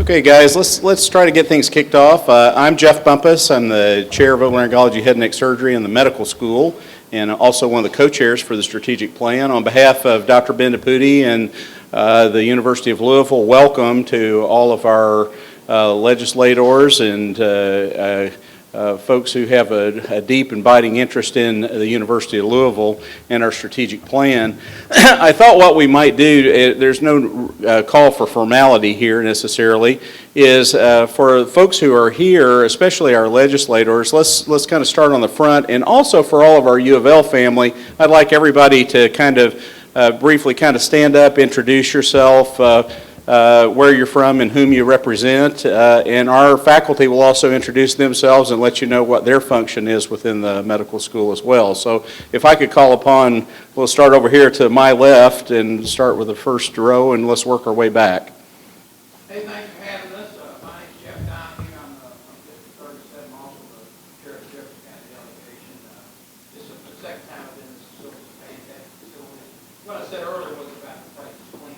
Okay, guys, let's try to get things kicked off. I'm Jeff Bumpus. I'm the chair of otolaryngology, head and neck surgery in the medical school, and also one of the co-chairs for the strategic plan. On behalf of Dr. Ben DePuti and the University of Louisville, welcome to all of our legislators and folks who have a deep and abiding interest in the University of Louisville and our strategic plan. I thought what we might do, there's no call for formality here necessarily, is for folks who are here, especially our legislators, let's kind of start on the front, and also for all of our U of L family, I'd like everybody to kind of briefly kind of stand up, introduce yourself, where you're from and whom you represent, and our faculty will also introduce themselves and let you know what their function is within the medical school as well. So if I could call upon, we'll start over here to my left and start with the first row, and let's work our way back. Hey, thanks for having us. My name's Jeff Downey. I'm from District 37, also the chair of the Jefferson County delegation. This is the second time I've been in this facility. It's a fantastic facility. What I said earlier was about the place is clean.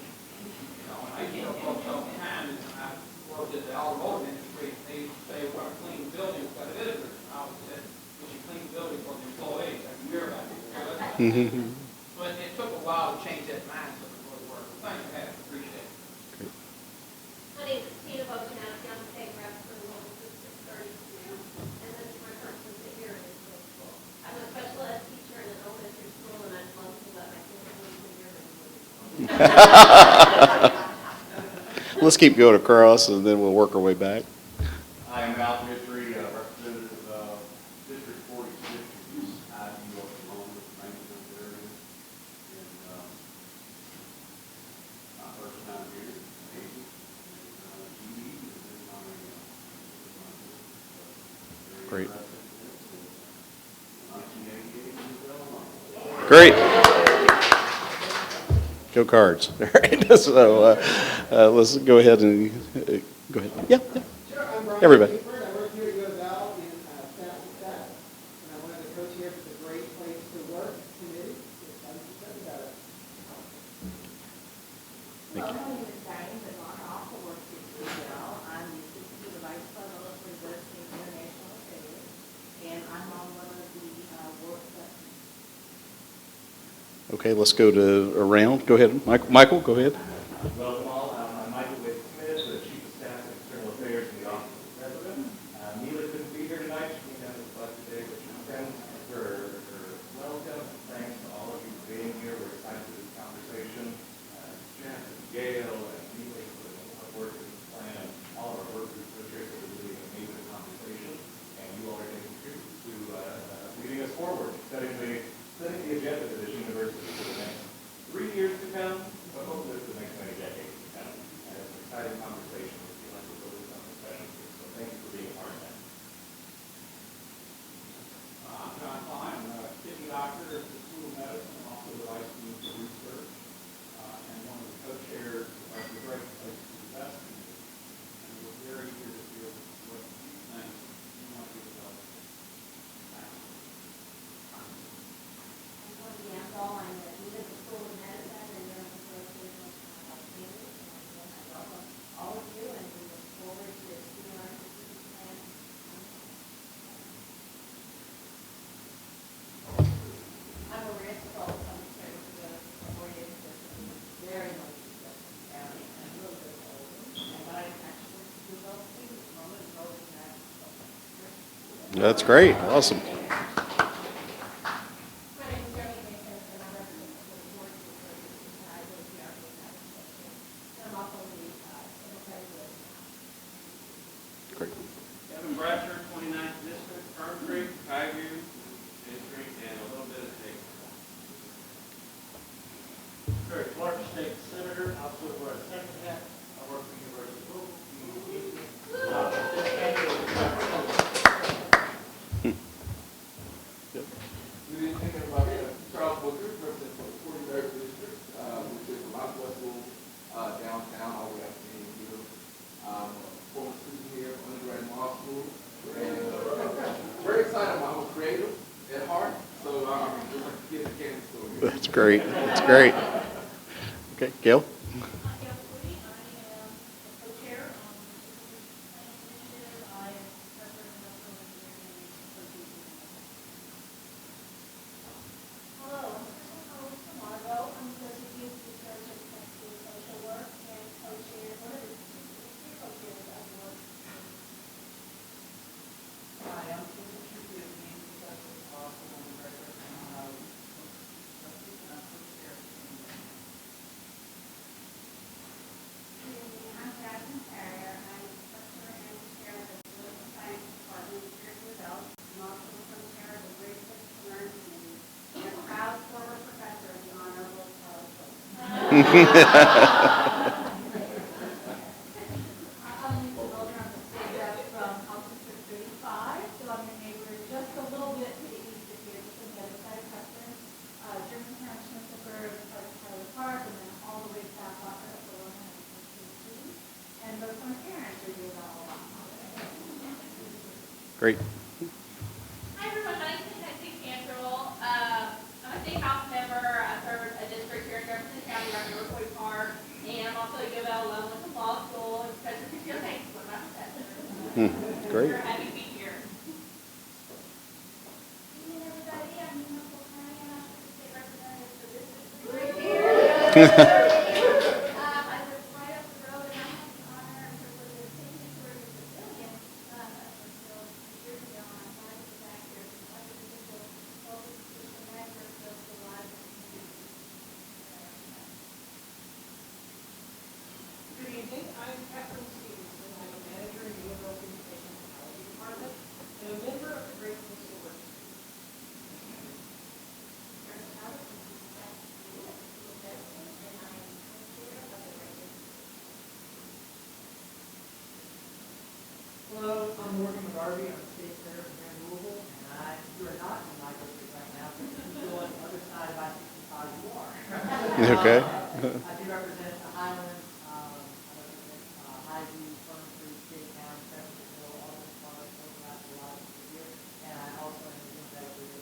I tell folks all the time, and I worked in the automotive industry, they used to say, what a clean building, but it is. I always said, we should clean the building for the employees. I can hear about it. But it took a while to change that mindset of what it worked. Thanks for having me. Appreciate it. My name is Tina Bojanowski. I'm the state rep for the local District 32, and this is my first visit here in this school. I'm a special ed teacher in an elementary school, and I'd love to let my kids leave in here and Let's keep going across, and then we'll work our way back. I am Al Guidry, representative of District 46, which is out of New York along with the Rankin area. And my first time here, amazing. GE is in my Great. 1988 Great. Go Cards. All right. So let's go ahead and go ahead. Yeah. Sure, I'm Brian. Everybody. I work here at U of L in staff success, and I'm one of the co-chairs of the Great Place to Work Committee. I'm excited about it. Well, my name is Diane Bidlock. I also work at UL. I'm the assistant vice president of Resisting International Affairs, and I'm on one of the work sessions. Okay, let's go to around. Go ahead, Michael. Go ahead. Welcome all. I'm Michael Witt-Smith, the Chief of Staff and External Affairs in the Office of the President. Neela couldn't be here tonight. She came down to the bus today, but she sends her welcome. Thanks to all of you for being here. We're excited for this conversation. Jeff and Gail and Neela for the hard work in this plan. All of our work groups are here for really an amazing conversation. And you all are going to contribute to leading us forward, setting the agenda for this university for the next 3 years to come, but hopefully for the next many decades to come. And it's an exciting conversation. We feel like we're building something special here. So thank you for being a part of that. I'm John Klein. I'm a kidney doctor at the School of Medicine and also the Vice Dean for Research and one of the co-chairs of That's great. Awesome. My name is Jody Mason, and I represent the board of directors, and I live here in the United States. And I'm also the civil president. Great. Kevin Bratcher, 29th District, Fern Creek, Highview District, and a little bit of Dayton. Terry Clark, State Senator, also wear a second hat. I work for the University of Louisville. This annual Good evening, everybody. Charles Booker, representing for the 43rd District, which is from Westwood downtown, all the way up to Louisville. Former student here, undergrad in law school, and very excited. I'm a creative at heart, so I'm just like a kid in a candy store. That's great. That's great. Okay, Gail? I'm Gail Footy. I am the co-chair on the Strategic Planning Initiative. I am president of the Engineering Association. Hello, I'm Crystal Collins from Margo. I'm the Associate Research and Technical Social Work and co-chair, one of the three co-chairs of the work. Hi, I'm Susan Trujillo, the Name Professor, also on the record, and I'm co-chair. I'm Jasmine Carrier. I'm professor and chair of the Political Science Department here at Louisville. I'm also the co-chair of the Great Place to Learn Committee and a proud former professor of the Honorable Charles Schultz. I'm Lisa Mulder. I'm the state rep from House District 35, so I'm your neighbor just a little bit to the east of here, just on the other side of Preston. Germantown, Schmitzelburg, part of Tyler Park, and then all the way south off of Illinois. And both my parents are doing all of Great. Hi everyone, my name is Nancy Cantrell. I'm a state house member. I serve a district here in Jefferson County, right near Iroquois Park, and I'm also a U of L alum with the law school, and Professor Cynthia Hanks, one of my professors. Great. We're happy to be here. evening, everybody. I'm Nina Fulton, and I'm the state representative for this district. I live right up the road, and I have the honor and privilege of taking a tour of the pavilion until years ago, and I'm glad to be back here. So I'm the official focus position manager of the lives of the community. Good evening, I'm Catherine Stevenson. I'm a manager in the University Education Technology Department and a member of the Great Place to Work. Hello, I'm Morgan McGarvey. I'm the state senator from here in Louisville, and you are not in my district right now, but you go on the other side of I-65 you are. Okay. I do represent the Highlands, I represent Highview, Fern Creek, Daytown, Pepperville, all the products, overlap a lot of here, and I also am the medical leader.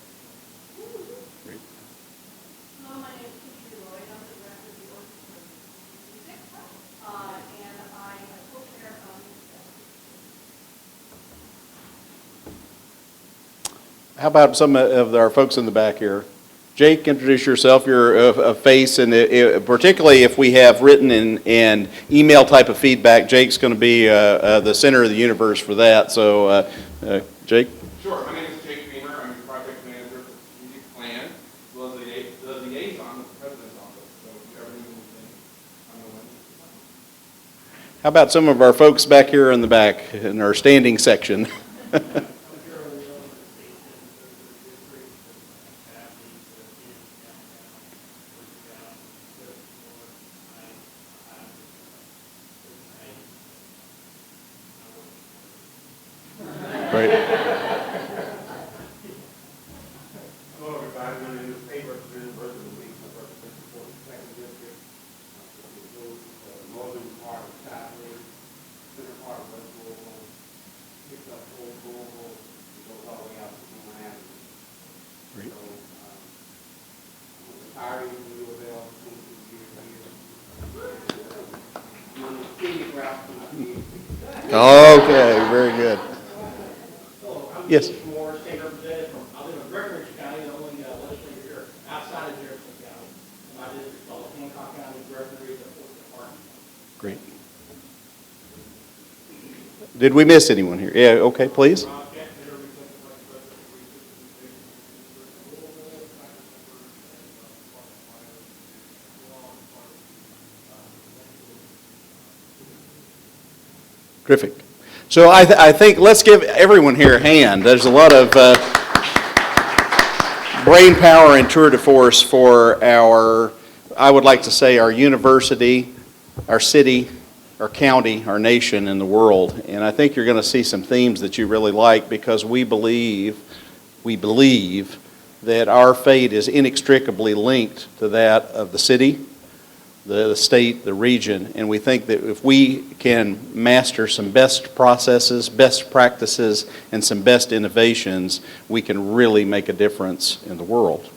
Great. Hello, my name is Keisha Lloyd. I'm the director of the Orchestra of Music, and I am a co-chair of the How about some of our folks in the back here? Jake, introduce yourself. You're a face, and particularly if we have written and email type of feedback, Jake's going to be the center of the universe for that. So, Jake? Sure. My name is Jake Beamer. I'm the project manager for the strategic plan, as well as the liaison with the president's office. So if you ever need anything, I'm the one. How about some of our folks back here in the back in our standing section? Right. Hello, everybody. My name is State Representative Bertha Louise. I represent the 42nd District, northern part of Southwood, center part of West Louisville, picks up Old Louisville, and goes all the way out to Manhattan. Great. So, I'm retiring from U of L, 22 years here. I'm on the scenic route to my PhD. Okay, very good. Hello, I'm Yes. Keith Moore, state representative from, I live in Breckenridge County, the only legislature here outside of Jefferson County. My district is called Hancock County, Breckenridge, and Fort Department. Great. Did we miss anyone here? Yeah, okay, please. Rob Kent, here representing Terrific. So I think let's give everyone here a hand. There's a lot of brain power and tour de force for our, I would like to say, our university, our city, our county, our nation, and the world. And I think you're going to see some themes that you really like, because we believe that our fate is inextricably linked to that of the city, the state, the region, and we think that if we can master some best processes, best practices, and some best innovations, we can really make a difference in the world.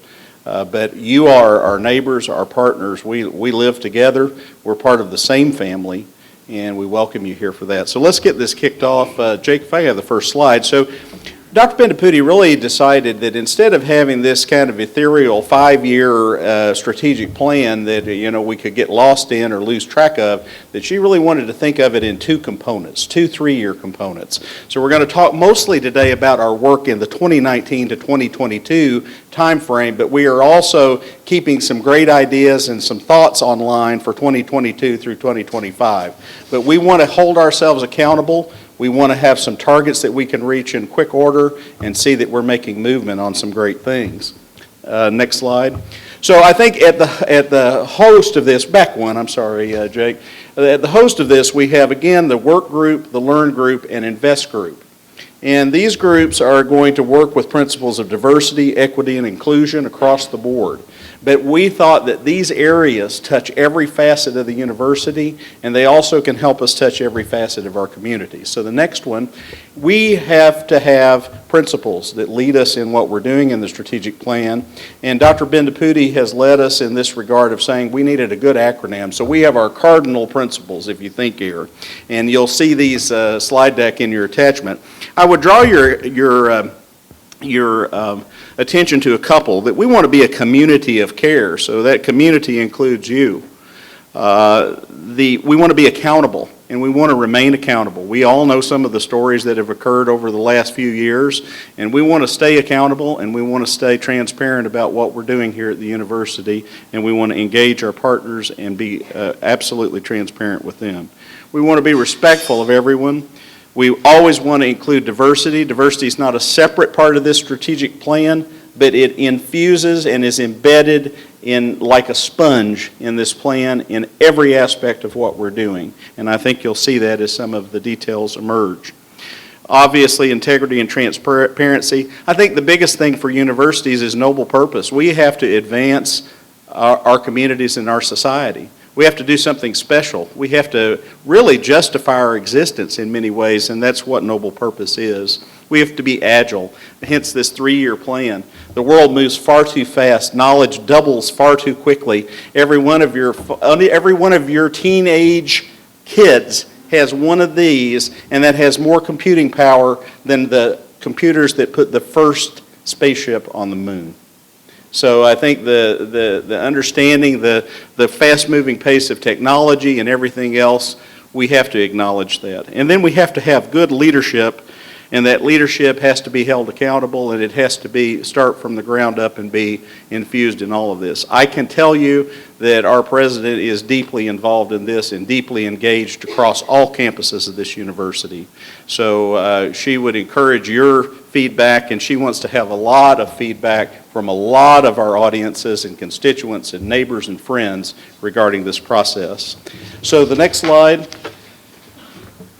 But you are our neighbors, our partners. We live together. We're part of the same family, and we welcome you here for that. So let's get this kicked off. Jake, if I have the first slide. So Dr. Bendaputi really decided that instead of having this kind of ethereal 5-year strategic plan that we could get lost in or lose track of, that she really wanted to think of it in two components, 2 3-year components. So we're going to talk mostly today about our work in the 2019 to 2022 time frame, but we are also keeping some great ideas and some thoughts online for 2022 through 2025. But we want to hold ourselves accountable. We want to have some targets that we can reach in quick order and see that we're making movement on some great things. Next slide. So I think at the host of this, back one, I'm sorry, Jake. At the host of this, we have, again, the work group, the learn group, and invest group. And these groups are going to work with principles of diversity, equity, and inclusion across the board. But we thought that these areas touch every facet of the university, and they also can help us touch every facet of our community. So the next one, we have to have principles that lead us in what we're doing in the strategic plan. And Dr. Bendaputi has led us in this regard of saying we needed a good acronym. So we have our cardinal principles, if you think here. And you'll see these slide deck in your attachment. I would draw your attention to a couple, that we want to be a community of care, so that community includes you. We want to be accountable, and we want to remain accountable. We all know some of the stories that have occurred over the last few years, and we want to stay accountable, and we want to stay transparent about what we're doing here at the university, and we want to engage our partners and be absolutely transparent with them. We want to be respectful of everyone. We always want to include diversity. Diversity is not a separate part of this strategic plan, but it infuses and is embedded in like a sponge in this plan in every aspect of what we're doing. And I think you'll see that as some of the details emerge. Obviously, integrity and transparency. I think the biggest thing for universities is noble purpose. We have to advance our communities and our society. We have to do something special. We have to really justify our existence in many ways, and that's what noble purpose is. We have to be agile, hence this 3-year plan. The world moves far too fast. Knowledge doubles far too quickly. Every one of your teenage kids has one of these, and that has more computing power than the computers that put the first spaceship on the moon. So I think the understanding, the fast-moving pace of technology and everything else, we have to acknowledge that. And then we have to have good leadership, and that leadership has to be held accountable, and it has to start from the ground up and be infused in all of this. I can tell you that our president is deeply involved in this and deeply engaged across all campuses of this university. So she would encourage your feedback, and she wants to have a lot of feedback from a lot of our audiences and constituents and neighbors and friends regarding this process. So the next slide.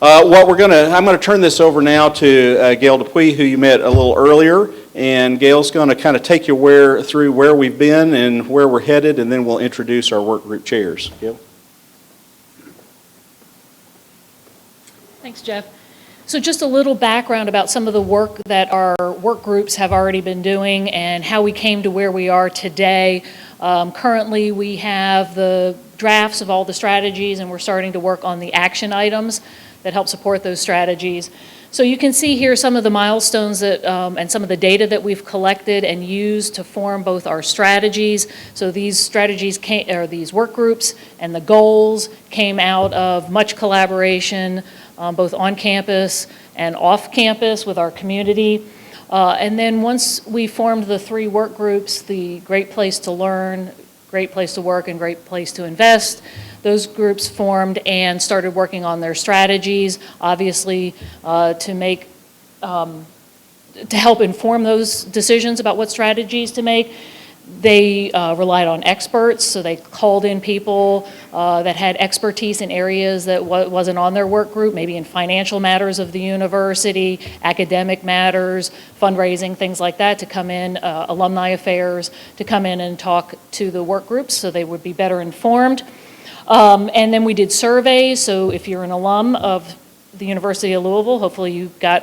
I'm going to turn this over now to Gail Dupuy, who you met a little earlier, and Gail's going to kind of take you through where we've been and where we're headed, and then we'll introduce our work group chairs. Gail? Thanks, Jeff. So just a little background about some of the work that our work groups have already been doing and how we came to where we are today. Currently, we have the drafts of all the strategies, and we're starting to work on the action items that help support those strategies. So you can see here some of the milestones that, and some of the data that we've collected and used to form both our strategies. So these strategies these work groups and the goals came out of much collaboration, both on campus and off campus with our community. And then once we formed the 3 work groups, the Great Place to Learn, Great Place to Work, and Great Place to Invest, those groups formed and started working on their strategies, obviously to help inform those decisions about what strategies to make. They relied on experts, so they called in people that had expertise in areas that wasn't on their work group, maybe in financial matters of the university, academic matters, fundraising, things like that, to come in, alumni affairs, to come in and talk to the work groups so they would be better informed. And then we did surveys, so if you're an alum of the University of Louisville, hopefully you got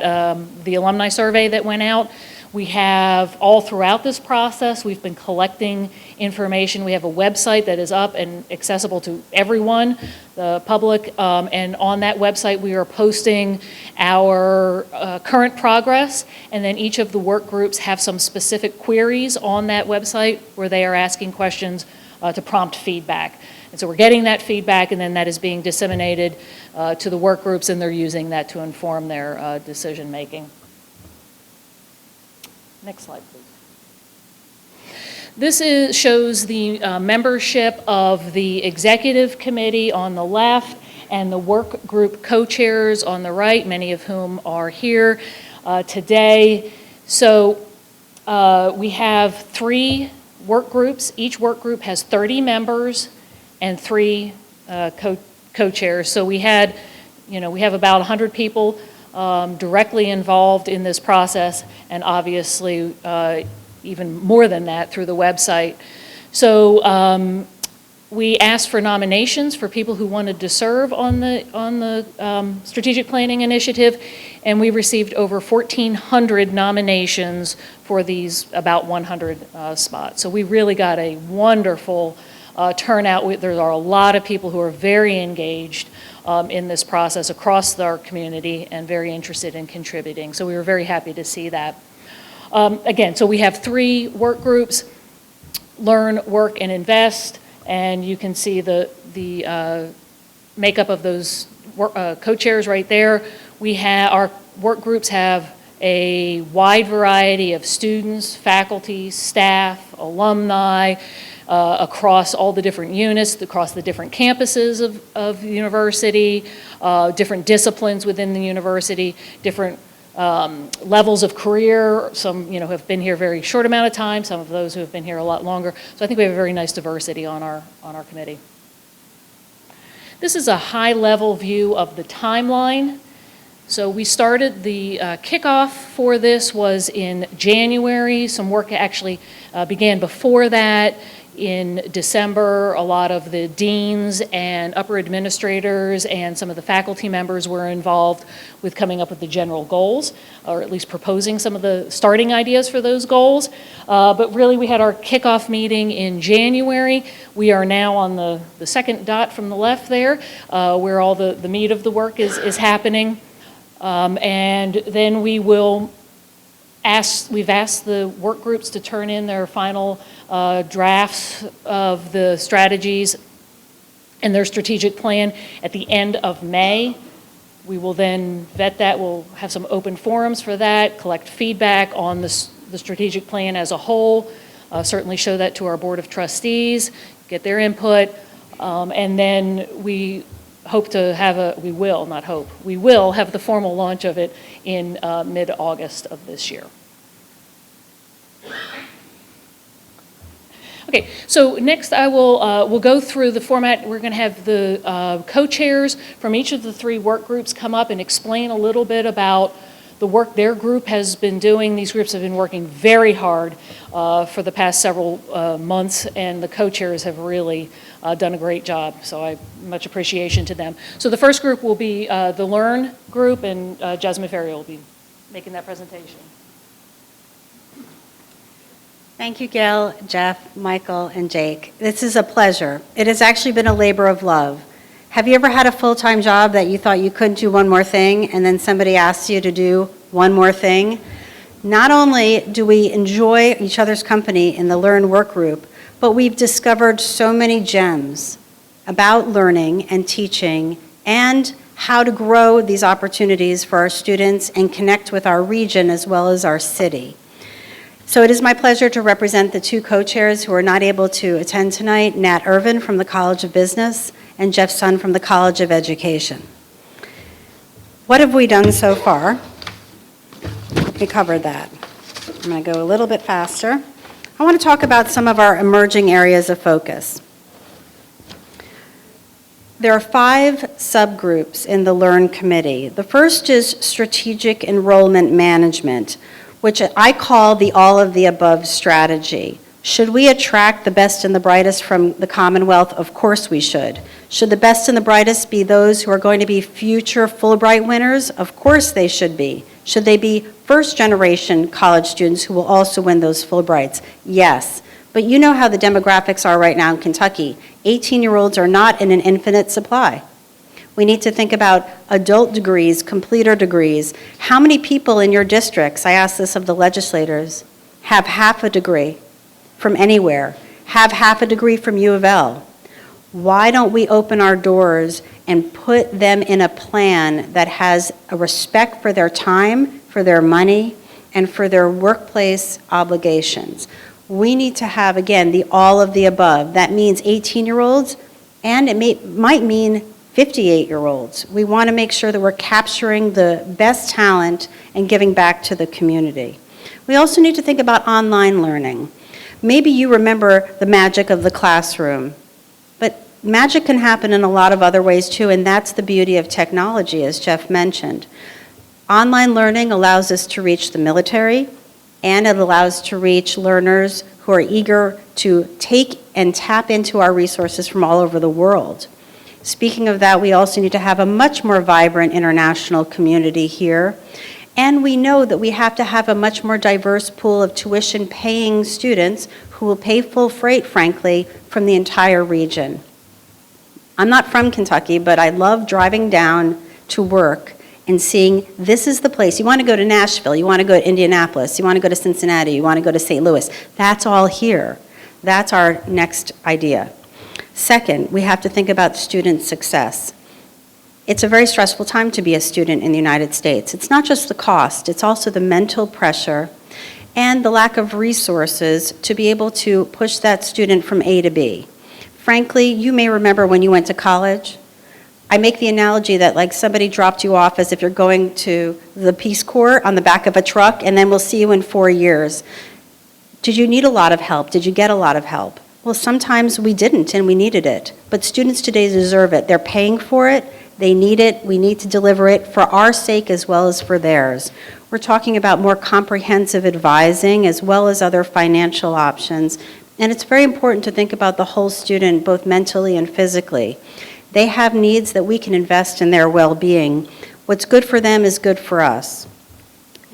the alumni survey that went out. We have, all throughout this process, we've been collecting information. We have a website that is up and accessible to everyone, the public, and on that website we are posting our current progress, and then each of the work groups have some specific queries on that website where they are asking questions to prompt feedback. And so we're getting that feedback, and then that is being disseminated to the work groups, and they're using that to inform their decision making. Next slide, please. This shows the membership of the executive committee on the left and the work group co-chairs on the right, many of whom are here today. So we have 3 work groups. Each work group has 30 members and 3 co-chairs. So we have about 100 people directly involved in this process, and obviously even more than that through the website. So we asked for nominations for people who wanted to serve on the strategic planning initiative, and we received over 1,400 nominations for these about 100 spots. So we really got a wonderful turnout. There are a lot of people who are very engaged in this process across our community and very interested in contributing. So we were very happy to see that. Again, so we have 3 work groups: Learn, Work, and Invest, and you can see the makeup of those co-chairs right there. Our work groups have a wide variety of students, faculty, staff, alumni, across all the different units, across the different campuses of the university, different disciplines within the university, different levels of career. Some have been here a very short amount of time, some of those who have been here a lot longer. So I think we have a very nice diversity on our committee. This is a high-level view of the timeline. So we started, the kickoff for this was in January. Some work actually began before that. In December, a lot of the deans and upper administrators and some of the faculty members were involved with coming up with the general goals, or at least proposing some of the starting ideas for those goals. But really, we had our kickoff meeting in January. We are now on the second dot from the left there, where all the meat of the work is happening. And then we've asked the work groups to turn in their final drafts of the strategies and their strategic plan at the end of May. We will then vet that. We'll have some open forums for that, collect feedback on the strategic plan as a whole, certainly show that to our Board of Trustees, get their input, and then we hope to have we will have the formal launch of it in mid-August of this year. Okay, so next I will we'll go through the format. We're going to have the co-chairs from each of the 3 work groups come up and explain a little bit about the work their group has been doing. These groups have been working very hard for the past several months, and the co-chairs have really done a great job, so much appreciation to them. So the first group will be the Learn group, and Jasmine Ferrier will be making that presentation. Thank you, Gail, Jeff, Michael, and Jake. This is a pleasure. It has actually been a labor of love. Have you ever had a full-time job that you thought you couldn't do one more thing, and then somebody asked you to do one more thing? Not only do we enjoy each other's company in the Learn Work group, but we've discovered so many gems about learning and teaching and how to grow these opportunities for our students and connect with our region as well as our city. So it is my pleasure to represent the 2 co-chairs who are not able to attend tonight, Nat Irvin from the College of Business and Jeff Sun from the College of Education. What have we done so far? We covered that. I'm going to go a little bit faster. I want to talk about some of our emerging areas of focus. There are 5 subgroups in the Learn Committee. The first is strategic enrollment management, which I call the all of the above strategy. Should we attract the best and the brightest from the Commonwealth? Of course we should. Should the best and the brightest be those who are going to be future Fulbright winners? Of course they should be. Should they be first-generation college students who will also win those Fulbrights? Yes. But you know how the demographics are right now in Kentucky. 18-year-olds are not in an infinite supply. We need to think about adult degrees, completer degrees. How many people in your districts, I ask this of the legislators, have half a degree from anywhere, have half a degree from U of L? Why don't we open our doors and put them in a plan that has a respect for their time, for their money, and for their workplace obligations? We need to have, again, the all of the above. That means 18-year-olds, and it might mean 58-year-olds. We want to make sure that we're capturing the best talent and giving back to the community. We also need to think about online learning. Maybe you remember the magic of the classroom, but magic can happen in a lot of other ways too, and that's the beauty of technology, as Jeff mentioned. Online learning allows us to reach the military, and it allows to reach learners who are eager to take and tap into our resources from all over the world. Speaking of that, we also need to have a much more vibrant international community here. And we know that we have to have a much more diverse pool of tuition-paying students who will pay full freight, frankly, from the entire region. I'm not from Kentucky, but I love driving down to work and seeing this is the place. You want to go to Nashville, you want to go to Indianapolis, you want to go to Cincinnati, you want to go to St. Louis. That's all here. That's our next idea. Second, we have to think about student success. It's a very stressful time to be a student in the United States. It's not just the cost, it's also the mental pressure and the lack of resources to be able to push that student from A to B. Frankly, you may remember when you went to college, I make the analogy that like somebody dropped you off as if you're going to the Peace Corps on the back of a truck, and then we'll see you in 4 years. Did you need a lot of help? Did you get a lot of help? Well, sometimes we didn't and we needed it, but students today deserve it. They're paying for it. They need it. We need to deliver it for our sake as well as for theirs. We're talking about more comprehensive advising as well as other financial options. And it's very important to think about the whole student, both mentally and physically. They have needs that we can invest in their well-being. What's good for them is good for us.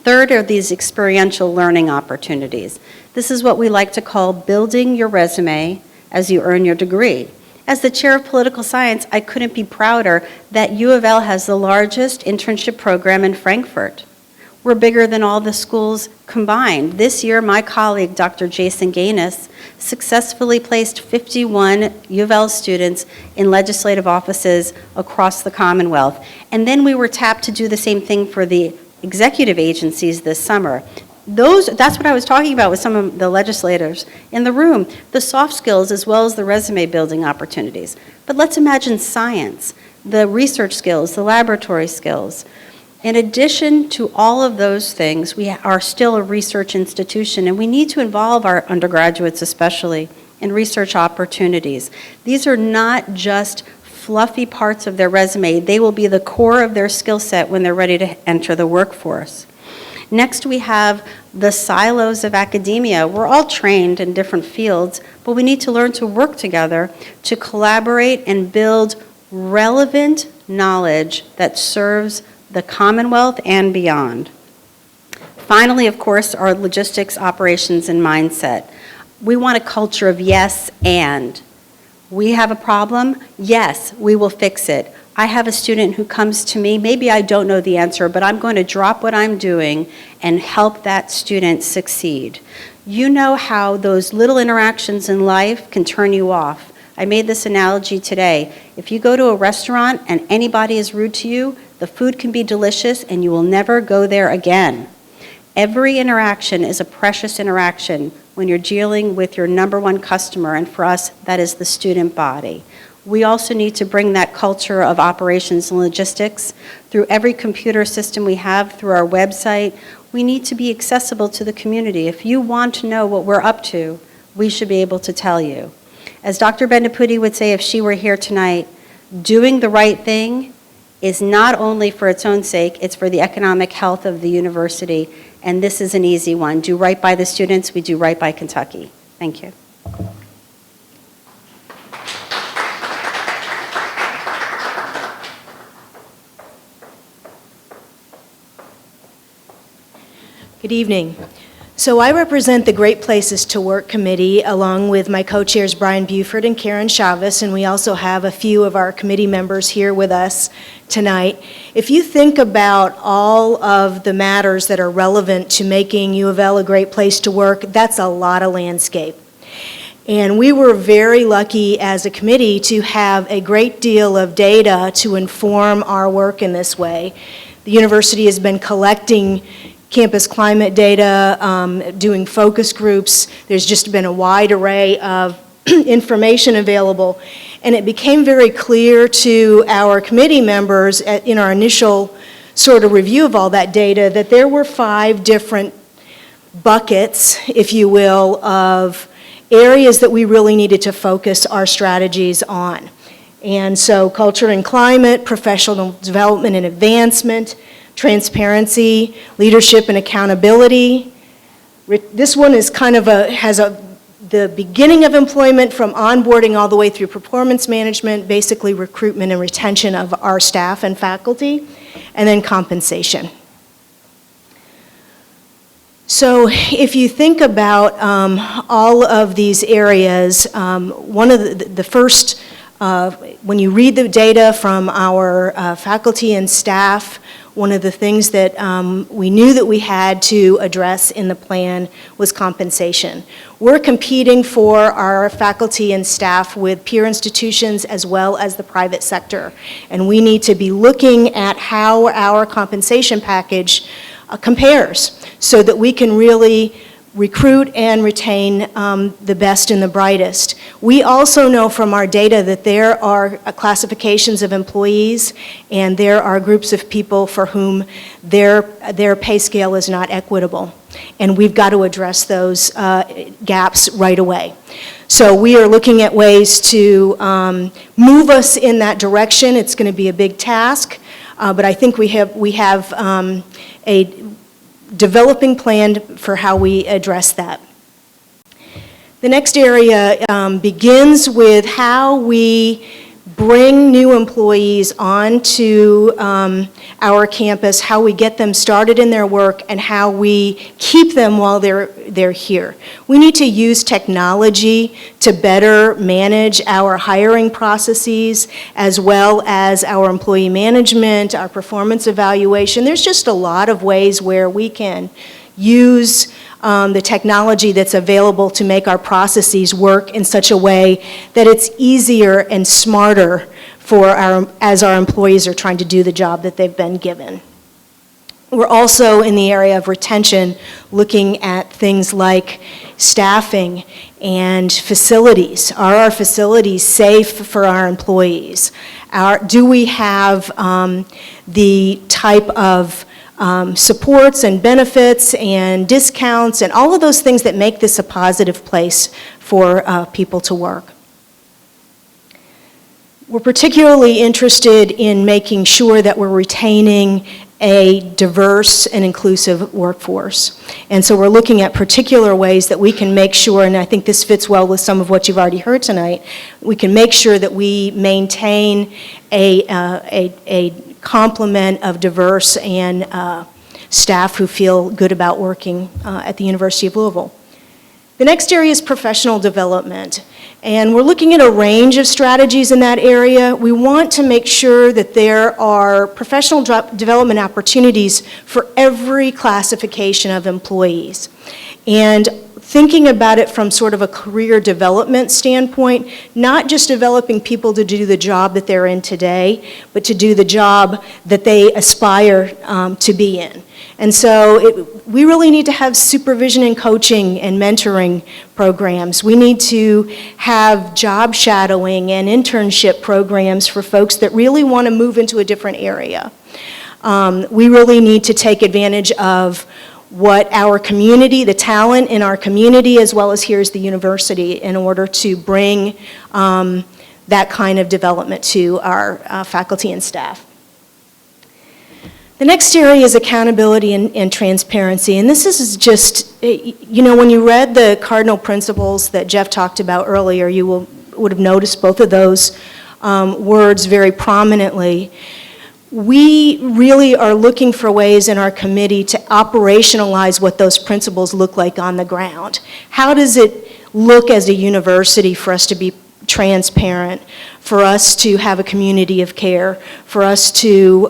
Third are these experiential learning opportunities. This is what we like to call building your resume as you earn your degree. As the chair of political science, I couldn't be prouder that U of L has the largest internship program in Frankfurt. We're bigger than all the schools combined. This year, my colleague, Dr. Jason Gaines, successfully placed 51 U of L students in legislative offices across the Commonwealth. And then we were tapped to do the same thing for the executive agencies this summer. That's what I was talking about with some of the legislators in the room, the soft skills as well as the resume building opportunities. But let's imagine science, the research skills, the laboratory skills. In addition to all of those things, we are still a research institution, and we need to involve our undergraduates especially in research opportunities. These are not just fluffy parts of their resume. They will be the core of their skill set when they're ready to enter the workforce. Next, we have the silos of academia. We're all trained in different fields, but we need to learn to work together to collaborate and build relevant knowledge that serves the Commonwealth and beyond. Finally, of course, our logistics, operations, and mindset. We want a culture of yes and. We have a problem? Yes, we will fix it. I have a student who comes to me, maybe I don't know the answer, but I'm going to drop what I'm doing and help that student succeed. You know how those little interactions in life can turn you off. I made this analogy today. If you go to a restaurant and anybody is rude to you, the food can be delicious and you will never go there again. Every interaction is a precious interaction. when you're dealing with your number one customer, and for us, that is the student body. We also need to bring that culture of operations and logistics through every computer system we have, through our website. We need to be accessible to the community. If you want to know what we're up to, we should be able to tell you. As Dr. Bendaputi would say if she were here tonight, doing the right thing is not only for its own sake, it's for the economic health of the university, and this is an easy one. Do right by the students, we do right by Kentucky. Thank you. Good evening. So I represent the Great Places to Work Committee along with my co-chairs Brian Buford and Karen Chavez, and we also have a few of our committee members here with us tonight. If you think about all of the matters that are relevant to making U of L a great place to work, that's a lot of landscape. And we were very lucky as a committee to have a great deal of data to inform our work in this way. The university has been collecting campus climate data, doing focus groups. There's just been a wide array of information available. And it became very clear to our committee members in our initial sort of review of all that data that there were 5 different buckets, if you will, of areas that we really needed to focus our strategies on. And so culture and climate, professional development and advancement, transparency, leadership and accountability. This one is kind of the beginning of employment from onboarding all the way through performance management, basically recruitment and retention of our staff and faculty, and then compensation. So if you think about all of these areas, one of the first, when you read the data from our faculty and staff, one of the things that we knew that we had to address in the plan was compensation. We're competing for our faculty and staff with peer institutions as well as the private sector. And we need to be looking at how our compensation package compares so that we can really recruit and retain the best and the brightest. We also know from our data that there are classifications of employees and there are groups of people for whom their pay scale is not equitable. And we've got to address those gaps right away. So we are looking at ways to move us in that direction. It's going to be a big task, but I think we have a developing plan for how we address that. The next area begins with how we bring new employees onto our campus, how we get them started in their work, and how we keep them while they're here. We need to use technology to better manage our hiring processes as well as our employee management, our performance evaluation. There's just a lot of ways where we can use the technology that's available to make our processes work in such a way that it's easier and smarter for as our employees are trying to do the job that they've been given. We're also in the area of retention looking at things like staffing and facilities. Are our facilities safe for our employees? Do we have the type of supports and benefits and discounts and all of those things that make this a positive place for people to work? We're particularly interested in making sure that we're retaining a diverse and inclusive workforce. And so we're looking at particular ways that we can make sure, and I think this fits well with some of what you've already heard tonight, we can make sure that we maintain a complement of diverse and staff who feel good about working at the University of Louisville. The next area is professional development. And we're looking at a range of strategies in that area. We want to make sure that there are professional development opportunities for every classification of employees. And thinking about it from sort of a career development standpoint, not just developing people to do the job that they're in today, but to do the job that they aspire to be in. And so we really need to have supervision and coaching and mentoring programs. We need to have job shadowing and internship programs for folks that really want to move into a different area. We really need to take advantage of what our community, the talent in our community, as well as here is the university, in order to bring that kind of development to our faculty and staff. The next area is accountability and transparency, and this is just, you know, when you read the cardinal principles that Jeff talked about earlier, you would have noticed both of those words very prominently. We really are looking for ways in our committee to operationalize what those principles look like on the ground. How does it look as a university for us to be transparent, for us to have a community of care, for us to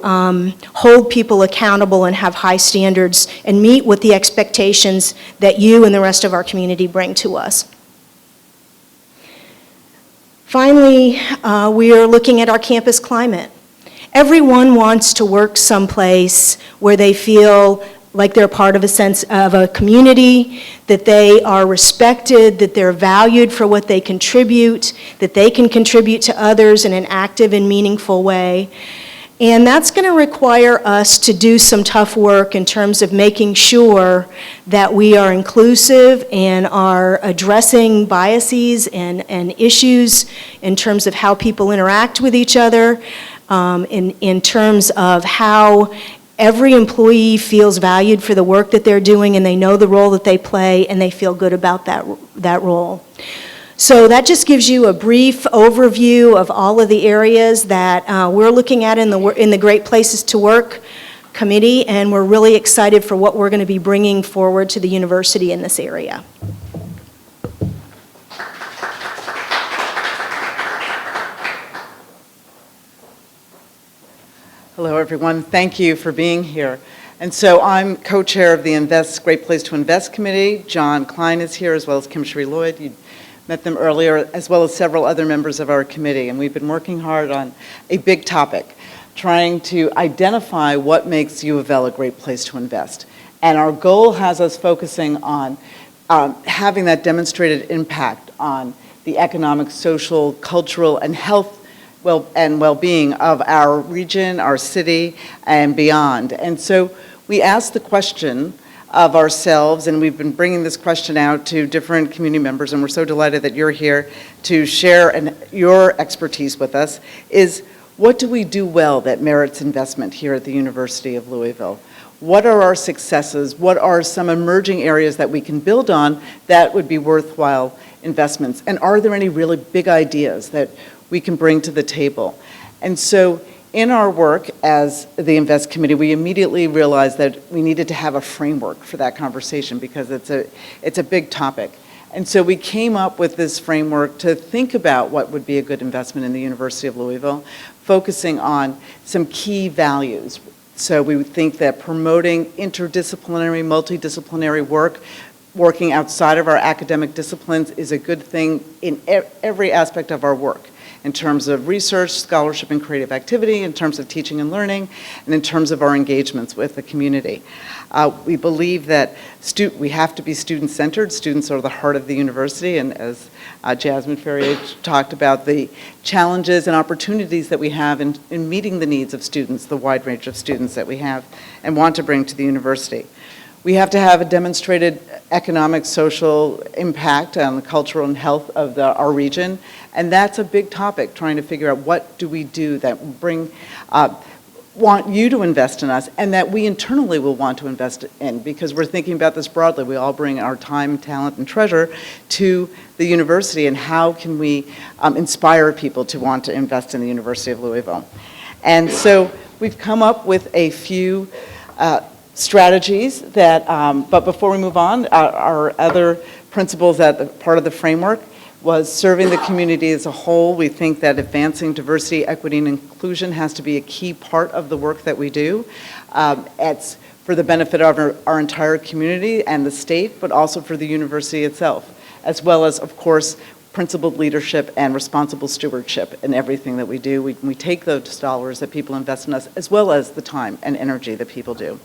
hold people accountable and have high standards and meet with the expectations that you and the rest of our community bring to us? Finally, we are looking at our campus climate. Everyone wants to work someplace where they feel like they're part of a sense of a community, that they are respected, that they're valued for what they contribute, that they can contribute to others in an active and meaningful way. And that's going to require us to do some tough work in terms of making sure that we are inclusive and are addressing biases and issues in terms of how people interact with each other, in terms of how every employee feels valued for the work that they're doing and they know the role that they play and they feel good about that role. So that just gives you a brief overview of all of the areas that we're looking at in the Great Places to Work committee, and we're really excited for what we're going to be bringing forward to the university in this area. Hello, everyone. Thank you for being here. And so I'm co-chair of the Great Place to Invest Committee. John Klein is here, as well as Kim Sheree Lloyd. You met them earlier, as well as several other members of our committee. And we've been working hard on a big topic, trying to identify what makes U of L a great place to invest. And our goal has us focusing on having that demonstrated impact on the economic, social, cultural, and health and well-being of our region, our city, and beyond. And so we asked the question of ourselves, and we've been bringing this question out to different community members, and we're so delighted that you're here to share your expertise with us, is what do we do well that merits investment here at the University of Louisville? What are our successes? What are some emerging areas that we can build on that would be worthwhile investments? And are there any really big ideas that we can bring to the table? And so in our work as the Invest Committee, we immediately realized that we needed to have a framework for that conversation because it's a big topic. And so we came up with this framework to think about what would be a good investment in the University of Louisville, focusing on some key values. So we would think that promoting interdisciplinary, multidisciplinary work, working outside of our academic disciplines, is a good thing in every aspect of our work, in terms of research, scholarship, and creative activity, in terms of teaching and learning, and in terms of our engagements with the community. We believe that we have to be student-centered. Students are the heart of the university, and as Jasmine Ferrier talked about, the challenges and opportunities that we have in meeting the needs of students, the wide range of students that we have and want to bring to the university. We have to have a demonstrated economic, social impact on the cultural and health of our region, and that's a big topic, trying to figure out what do we do that want you to invest in us and that we internally will want to invest in, because we're thinking about this broadly. We all bring our time, talent, and treasure to the university, and how can we inspire people to want to invest in the University of Louisville? And so we've come up with a few strategies that, but before we move on, our other principles that part of the framework was serving the community as a whole. We think that advancing diversity, equity, and inclusion has to be a key part of the work that we do. It's for the benefit of our entire community and the state, but also for the university itself, as well as, of course, principled leadership and responsible stewardship in everything that we do. We take those dollars that people invest in us, as well as the time and energy that people do.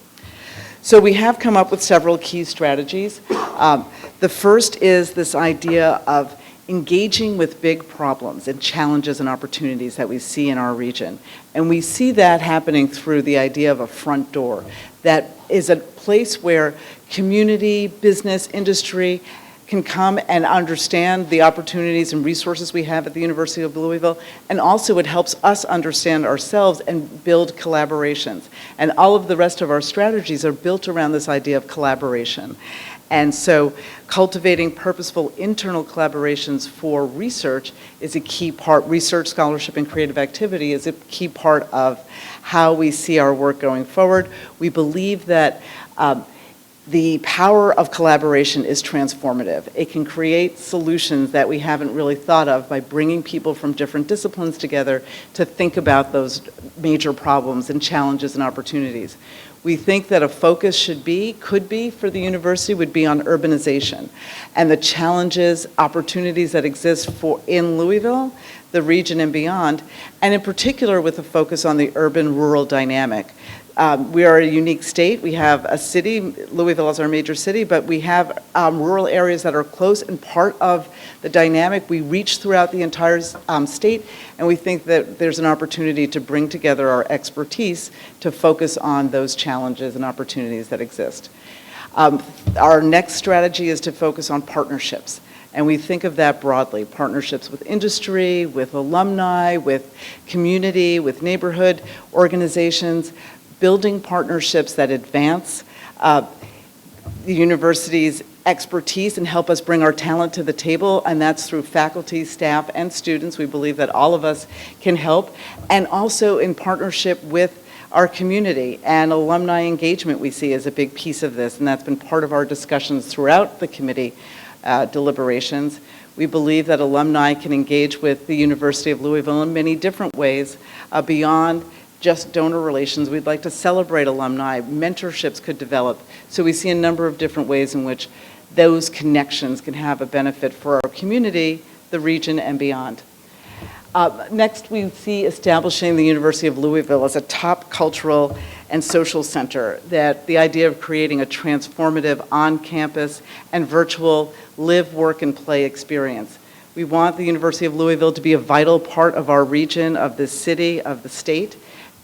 So we have come up with several key strategies. The first is this idea of engaging with big problems and challenges and opportunities that we see in our region. And we see that happening through the idea of a front door. That is a place where community, business, industry can come and understand the opportunities and resources we have at the University of Louisville, and also it helps us understand ourselves and build collaborations. And all of the rest of our strategies are built around this idea of collaboration. And so cultivating purposeful internal collaborations for research is a key part. Research, scholarship, and creative activity is a key part of how we see our work going forward. We believe that the power of collaboration is transformative. It can create solutions that we haven't really thought of by bringing people from different disciplines together to think about those major problems and challenges and opportunities. We think that a focus could be for the university would be on urbanization and the challenges, opportunities that exist in Louisville, the region and beyond, and in particular with a focus on the urban-rural dynamic. We are a unique state. We have a city, Louisville is our major city, but we have rural areas that are close and part of the dynamic. We reach throughout the entire state, and we think that there's an opportunity to bring together our expertise to focus on those challenges and opportunities that exist. Our next strategy is to focus on partnerships. And we think of that broadly, partnerships with industry, with alumni, with community, with neighborhood organizations, building partnerships that advance the university's expertise and help us bring our talent to the table, and that's through faculty, staff, and students. We believe that all of us can help, and also in partnership with our community, and alumni engagement we see as a big piece of this, and that's been part of our discussions throughout the committee deliberations. We believe that alumni can engage with the University of Louisville in many different ways beyond just donor relations. We'd like to celebrate alumni. Mentorships could develop. So we see a number of different ways in which those connections can have a benefit for our community, the region, and beyond. Next, we see establishing the University of Louisville as a top cultural and social center, that the idea of creating a transformative on-campus and virtual live, work, and play experience. We want the University of Louisville to be a vital part of our region, of the city, of the state,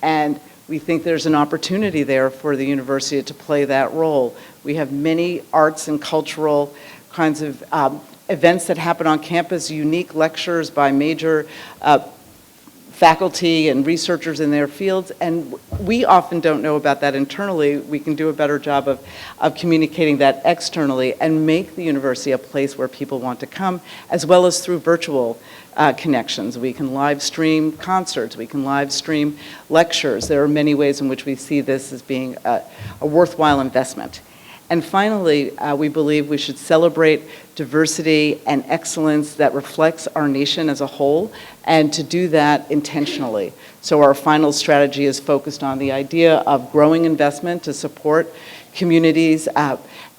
and we think there's an opportunity there for the university to play that role. We have many arts and cultural kinds of events that happen on campus, unique lectures by major faculty and researchers in their fields, and we often don't know about that internally. We can do a better job of communicating that externally and make the university a place where people want to come, as well as through virtual connections. We can live stream concerts, we can live stream lectures. There are many ways in which we see this as being a worthwhile investment. And finally, we believe we should celebrate diversity and excellence that reflects our nation as a whole, and to do that intentionally. So our final strategy is focused on the idea of growing investment to support communities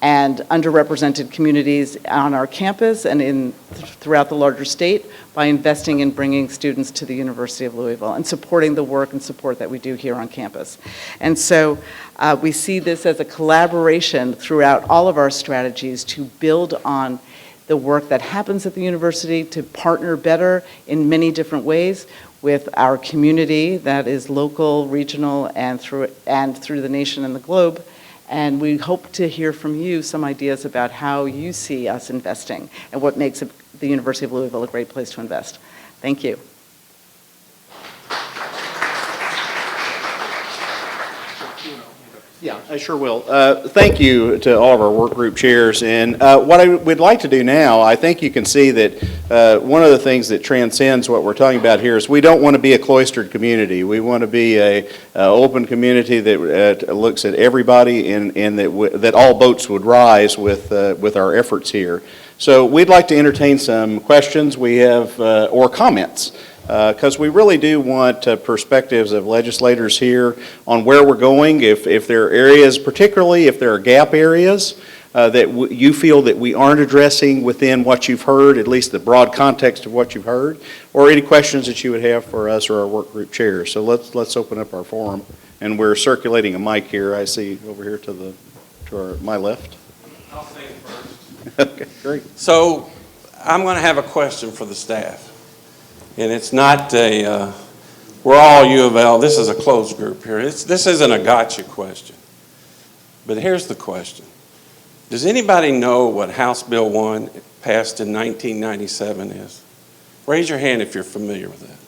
and underrepresented communities on our campus and throughout the larger state by investing in bringing students to the University of Louisville and supporting the work and support that we do here on campus. And so we see this as a collaboration throughout all of our strategies to build on the work that happens at the university, to partner better in many different ways with our community that is local, regional, and through the nation and the globe. And we hope to hear from you some ideas about how you see us investing and what makes the University of Louisville a great place to invest. Thank you. Yeah, I sure will. Thank you to all of our work group chairs. And what I would like to do now, I think you can see that one of the things that transcends what we're talking about here is we don't want to be a cloistered community. We want to be an open community that looks at everybody and that all boats would rise with our efforts here. So we'd like to entertain some questions we have or comments because we really do want perspectives of legislators here on where we're going, if there are areas, particularly if there are gap areas that you feel that we aren't addressing within what you've heard, at least the broad context of what you've heard, or any questions that you would have for us or our work group chairs. So let's open up our forum. And we're circulating a mic here, I see over here to my left. I'll say it first. Okay, great. So I'm going to have a question for the staff. And it's not we're all U of L. This is a closed group here. This isn't a gotcha question. But here's the question. Does anybody know what House Bill 1 passed in 1997 is? Raise your hand if you're familiar with that.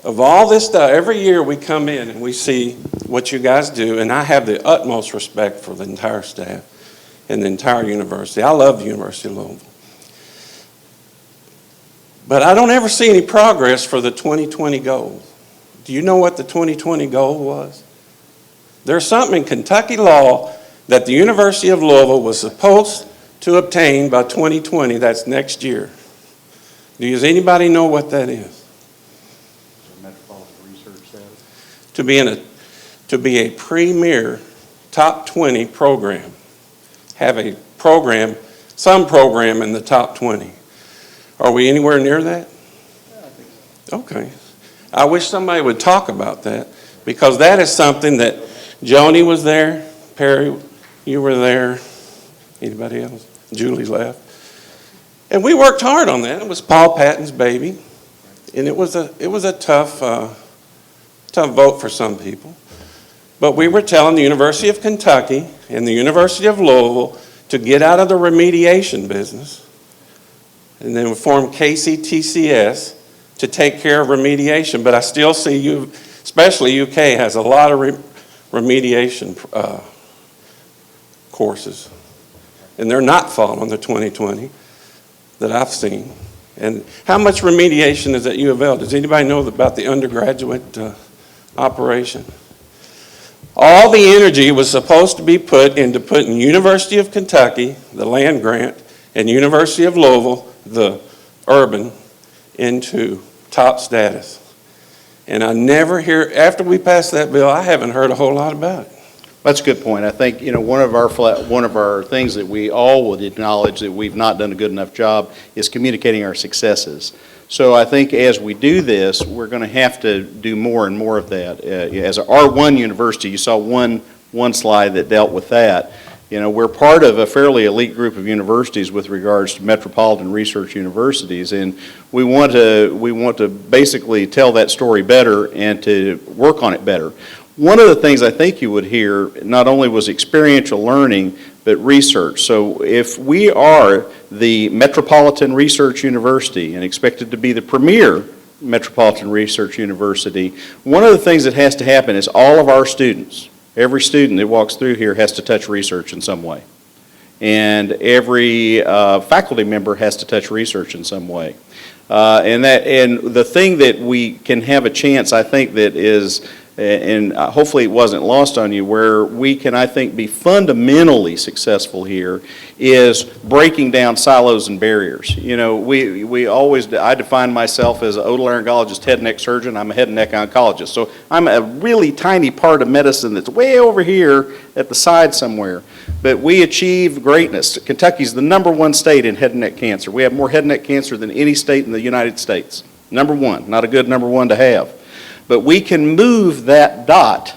Of all this stuff, every year we come in and we see what you guys do, and I have the utmost respect for the entire staff and the entire university. I love the University of Louisville. But I don't ever see any progress for the 2020 goals. Do you know what the 2020 goal was? There's something in Kentucky law that the University of Louisville was supposed to obtain by 2020, that's next year. Does anybody know what that is? Metropolitan research status. To be a premier top 20 program. Have a program, some program in the top 20. Are we anywhere near that? Yeah, I think so. Okay. I wish somebody would talk about that, because that is something that Joni was there, Perry, you were there, anybody else? Julie left. And we worked hard on that. It was Paul Patton's baby, and it was a tough vote for some people. But we were telling the University of Kentucky and the University of Louisville to get out of the remediation business, and then form KCTCS to take care of remediation. But I still see you, especially UK, has a lot of remediation courses. And they're not following the 2020 that I've seen. And how much remediation is at U of L? Does anybody know about the undergraduate operation? All the energy was supposed to be put into putting University of Kentucky, the land grant, and University of Louisville, the urban, into top status. And I never hear, after we passed that bill, I haven't heard a whole lot about it. That's a good point. I think, one of our things that we all would acknowledge that we've not done a good enough job is communicating our successes. So I think as we do this, we're going to have to do more and more of that. As an R1 university, you saw one slide that dealt with that. We're part of a fairly elite group of universities with regards to metropolitan research universities, and we want to basically tell that story better and to work on it better. One of the things I think you would hear not only was experiential learning, but research. So if we are the Metropolitan Research University and expected to be the premier Metropolitan Research University, one of the things that has to happen is all of our students, every student that walks through here has to touch research in some way. And every faculty member has to touch research in some way. And the thing that we can have a chance, I think, that is, and hopefully it wasn't lost on you, where we can, I think, be fundamentally successful here is breaking down silos and barriers. I define myself as an otolaryngologist, head and neck surgeon. I'm a head and neck oncologist. So I'm a really tiny part of medicine that's way over here at the side somewhere. But we achieve greatness. Kentucky's the #1 state in head and neck cancer. We have more head and neck cancer than any state in the United States. #1, not a good #1 to have. But we can move that dot